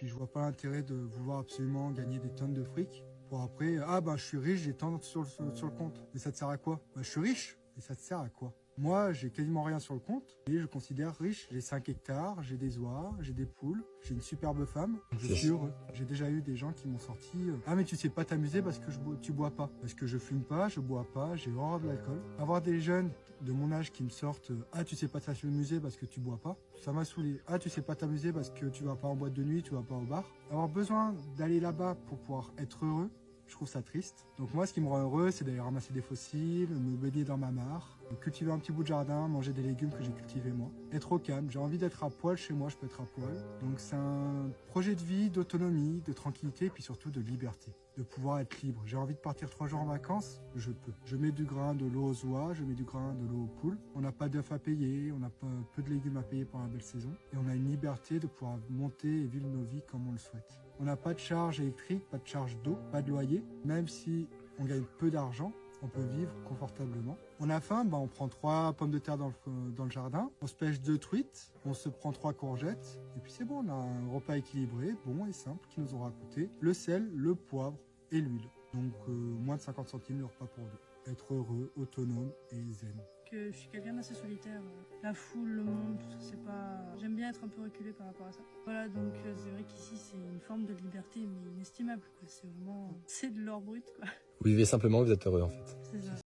puis je vois pas l'intérêt de vouloir absolument gagner des tonnes de fric pour après, je suis riche, j'ai tant sur le compte. Mais ça te sert à quoi? Je suis riche, et ça te sert à quoi? Moi, j'ai quasiment rien sur le compte et je considère riche. J'ai 5 hectares, j'ai des oies, j'ai des poules, j'ai une superbe femme. Je suis heureux. J'ai déjà eu des gens qui m'ont sorti ah mais tu sais pas t'amuser parce que tu bois pas. Parce que je fume pas, je bois pas, j'ai horreur de l'alcool. Avoir des jeunes de mon âge qui me sortent ah tu sais pas t'amuser parce que tu bois pas, ça m'a saoulé. Ah tu sais pas t'amuser parce que tu vas pas en boîte de nuit, tu vas pas au bar. Avoir besoin d'aller là-bas pour pouvoir être heureux, je trouve ça triste. Donc moi, ce qui me rend heureux, c'est d'aller ramasser des fossiles, me baigner dans ma mare, cultiver un petit bout de jardin, manger des légumes que j'ai cultivés moi. Être au calme, j'ai envie d'être à poil chez moi, je peux être à poil. Donc c'est un projet de vie, d'autonomie, de tranquillité, et puis surtout de liberté. De pouvoir être libre. J'ai envie de partir 3 jours en vacances, je peux. Je mets du grain, de l'eau aux oies, je mets du grain, de l'eau aux poules. On n'a pas d'œufs à payer, on n'a pas peu de légumes à payer pour la belle saison. Et on a une liberté de pouvoir monter et vivre nos vies comme on le souhaite. On n'a pas de charge électrique, pas de charge d'eau, pas de loyer. Même si on gagne peu d'argent, on peut vivre confortablement. On a faim, on prend 3 pommes de terre dans le jardin, on se pêche 2 truites, on se prend 3 courgettes, et puis c'est bon, on a un repas équilibré, bon et simple, qui nous aura coûté le sel, le poivre et l'huile. Donc moins de 50 centimes le repas pour deux. Être heureux, autonome et zen. Que je suis quelqu'un d'assez solitaire. La foule, le monde, tout ça, c'est pas... J'aime bien être un peu reculée par rapport à ça. Voilà, donc c'est vrai qu'ici, c'est une forme de liberté, mais inestimable, quoi. C'est vraiment... C'est de l'or brut, quoi. Vous vivez simplement, vous êtes heureux en fait. C'est ça.